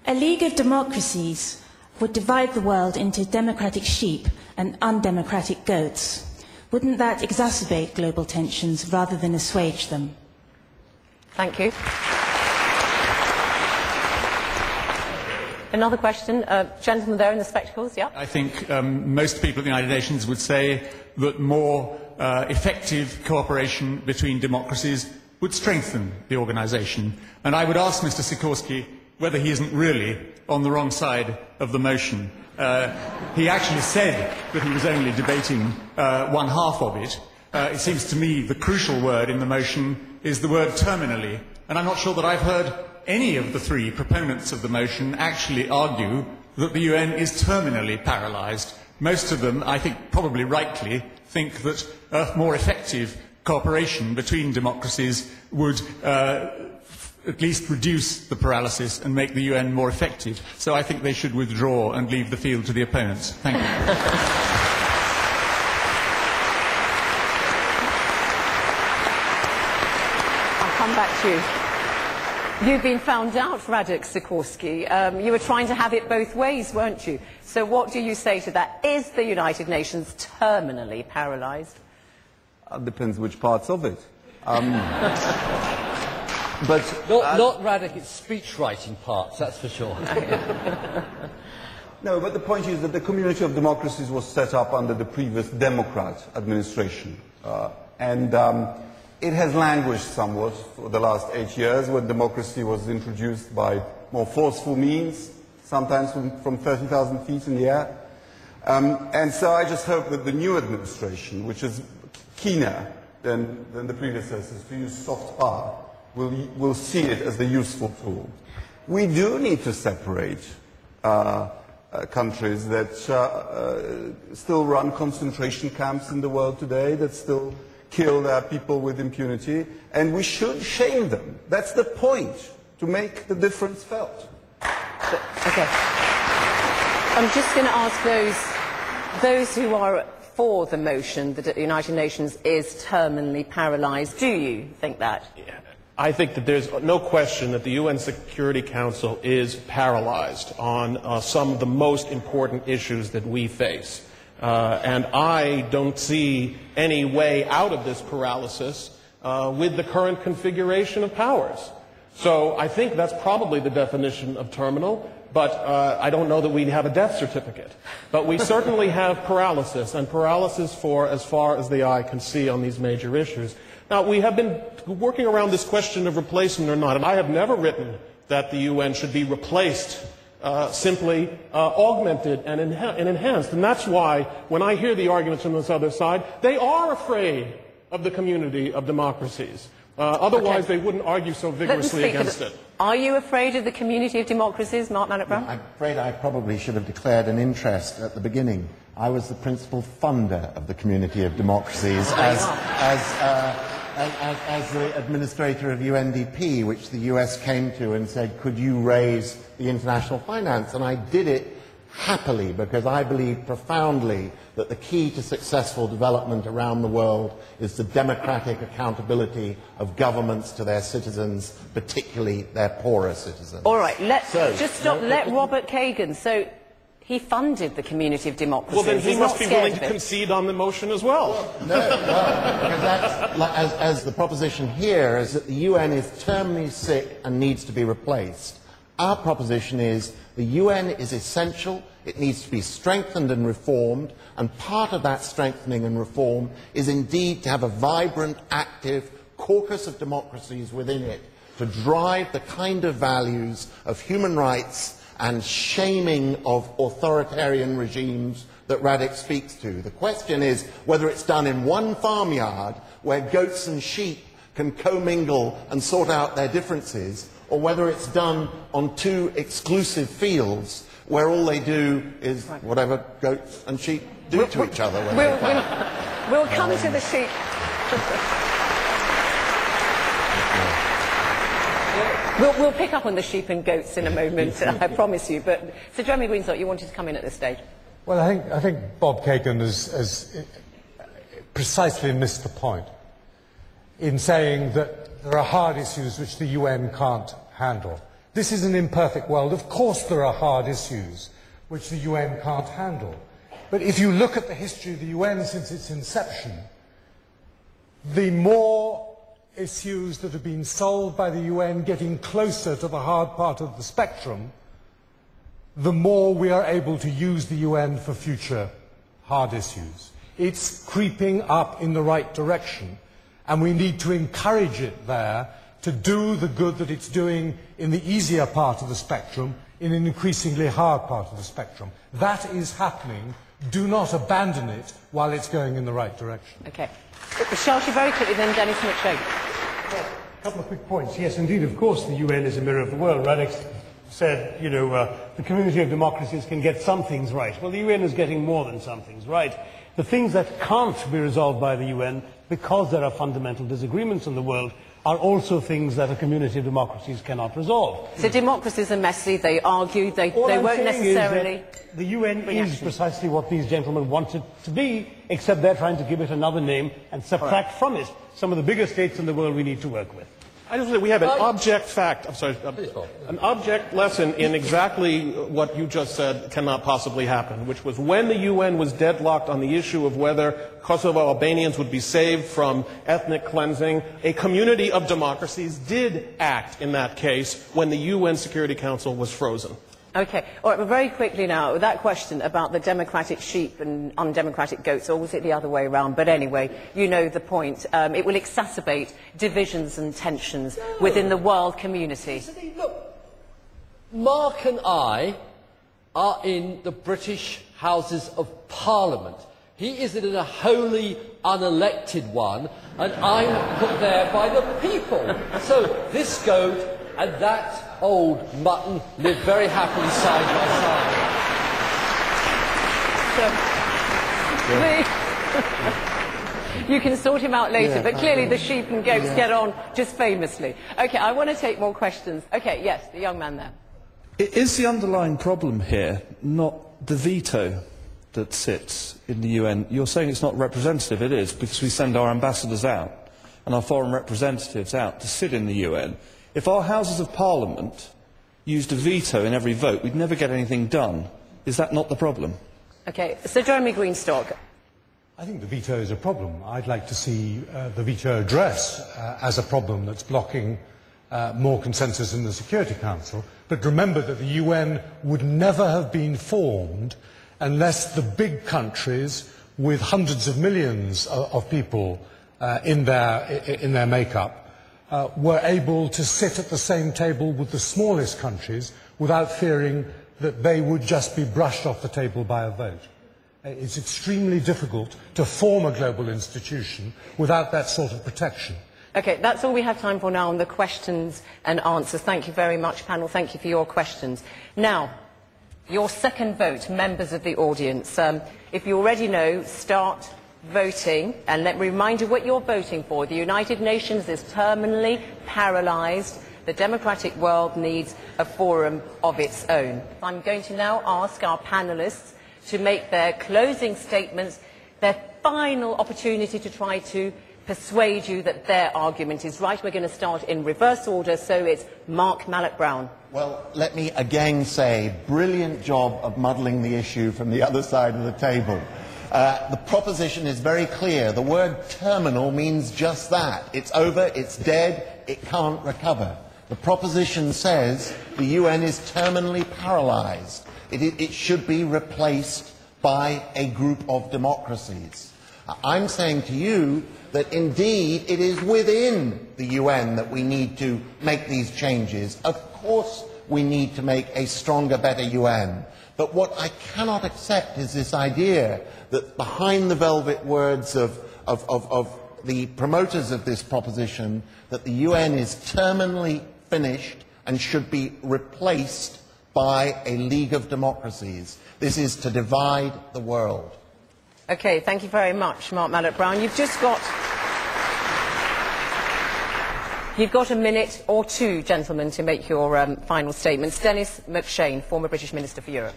A League of Democracies would divide the world into democratic sheep and undemocratic goats. Wouldn't that exacerbate global tensions rather than assuage them? Thank you. Another question. Gentleman there in the spectacles, yeah? I think most people at the United Nations would say that more effective cooperation between democracies would strengthen the organisation. And I would ask Mr. Sikorski whether he isn't really on the wrong side of the motion. He actually said that he was only debating one half of it. It seems to me the crucial word in the motion is the word terminally. And I'm not sure that I've heard any of the three proponents of the motion actually argue that the UN is terminally paralysed. Most of them, I think probably rightly, think that a more effective cooperation between democracies would at least reduce the paralysis and make the UN more effective. So I think they should withdraw and leave the field to the opponents. Thank you. I'll come back to you. You've been found out, Radek Sikorski. You were trying to have it both ways, weren't you? So what do you say to that? Is the United Nations terminally paralysed? Depends which parts of it. But not Radek's speech-writing parts, that's for sure. No, but the point is that the Community of Democracies was set up under the previous Democrat administration. It has languished somewhat for the last 8 years, when democracy was introduced by more forceful means, sometimes from 30,000 feet in the air. And so I just hope that the new administration, which is keener than the predecessors to use soft power, will see it as a useful tool. We do need to separate countries that still run concentration camps in the world today, that still kill their people with impunity, and we should shame them. That's the point, to make the difference felt. Okay. I'm just going to ask those who are for the motion that the United Nations is terminally paralysed. Do you think that? Yeah. I think that there's no question that the UN Security Council is paralysed on some of the most important issues that we face. And I don't see any way out of this paralysis with the current configuration of powers. So I think that's probably the definition of terminal, but I don't know that we have a death certificate. But we certainly have paralysis, and paralysis for as far as the eye can see on these major issues. Now, we have been working around this question of replacement or not, and I have never written that the UN should be replaced, simply augmented and enhanced. And that's why, when I hear the arguments from this other side, they are afraid of the Community of Democracies. Otherwise, they wouldn't argue so vigorously against it. Are you afraid of the Community of Democracies, Mark Manock-Brown? I'm afraid I probably should have declared an interest at the beginning. I was the principal funder of the Community of Democracies as the administrator of UNDP, which the US came to and said, could you raise the international finance? And I did it happily, because I believe profoundly that the key to successful development around the world is the democratic accountability of governments to their citizens, particularly their poorer citizens. All right, let Robert Kagan. So he funded the Community of Democracies. Well, then he must be willing to concede on the motion as well. Because that's, as the proposition here is that the UN is terminally sick and needs to be replaced. Our proposition is the UN is essential, it needs to be strengthened and reformed, and part of that strengthening and reform is indeed to have a vibrant, active caucus of democracies within it to drive the kind of values of human rights and shaming of authoritarian regimes that Radek speaks to. The question is whether it's done in one farmyard where goats and sheep can commingle and sort out their differences, or whether it's done on two exclusive fields where all they do is whatever goats and sheep do to each other. We'll come to the sheep. We'll pick up on the sheep and goats in a moment, I promise you. But Sir Jeremy Greenthorpe, you wanted to come in at this stage. Well, I think Bob Kagan has precisely missed the point in saying that there are hard issues which the UN can't handle. This is an imperfect world. Of course there are hard issues which the UN can't handle. But if you look at the history of the UN since its inception, the more issues that have been solved by the UN getting closer to the hard part of the spectrum, the more we are able to use the UN for future hard issues. It's creeping up in the right direction, and we need to encourage it there to do the good that it's doing in the easier part of the spectrum, in an increasingly hard part of the spectrum. That is happening. Do not abandon it while it's going in the right direction. Okay. Shashi, very quickly, then Dennis McShane. A couple of quick points. Yes, indeed, of course, the UN is a mirror of the world. Radek said, the community of democracies can get some things right. Well, the UN is getting more than some things right. The things that can't be resolved by the UN, because there are fundamental disagreements in the world, are also things that a community of democracies cannot resolve. So democracies are messy, they argue, they won't necessarily... The UN is precisely what these gentlemen want it to be, except they're trying to give it another name and subtract from it some of the bigger states in the world we need to work with. I just think we have an object fact, an object lesson in exactly what you just said cannot possibly happen, which was when the UN was deadlocked on the issue of whether Kosovo Albanians would be saved from ethnic cleansing, a community of democracies did act in that case when the UN Security Council was frozen. Okay. All right, but very quickly now, that question about the democratic sheep and undemocratic goats, or was it the other way around? But anyway, you know the point. It will exacerbate divisions and tensions within the world community. Look, Mark and I are in the British Houses of Parliament. He is in a wholly unelected one, and I'm put there by the people. So this goat and that old mutton live very happily side by side. You can sort him out later, but clearly the sheep and goats get on just famously. Okay, I want to take more questions. Okay, yes, the young man there. Is the underlying problem here not the veto that sits in the UN? You're saying it's not representative. It is, because we send our ambassadors out and our foreign representatives out to sit in the UN. If our Houses of Parliament used a veto in every vote, we'd never get anything done. Is that not the problem? Okay, Sir Jeremy Greenstock. I think the veto is a problem. I'd like to see the veto addressed as a problem that's blocking more consensus in the Security Council. But remember that the UN would never have been formed unless the big countries with hundreds of millions of people in their makeup were able to sit at the same table with the smallest countries without fearing that they would just be brushed off the table by a vote. It's extremely difficult to form a global institution without that sort of protection. Okay, that's all we have time for now on the questions and answers. Thank you very much, panel. Thank you for your questions. Now, your second vote, members of the audience. If you already know, start voting, and let me remind you what you're voting for. The United Nations is terminally paralysed. The democratic world needs a forum of its own. I'm going to now ask our panellists to make their closing statements, their final opportunity to try to persuade you that their argument is right. We're going to start in reverse order, so it's Mark Malloch-Brown. Well, let me again say, brilliant job of muddling the issue from the other side of the table. The proposition is very clear. The word terminal means just that. It's over, it's dead, it can't recover. The proposition says the UN is terminally paralysed. It should be replaced by a group of democracies. I'm saying to you that indeed it is within the UN that we need to make these changes. Of course we need to make a stronger, better UN. But what I cannot accept is this idea that behind the velvet words of the promoters of this proposition, that the UN is terminally finished and should be replaced by a League of Democracies. This is to divide the world. Okay, thank you very much, Mark Malloch-Brown. You've got a minute or two, gentlemen, to make your final statements. Dennis McShane, former British Minister for Europe.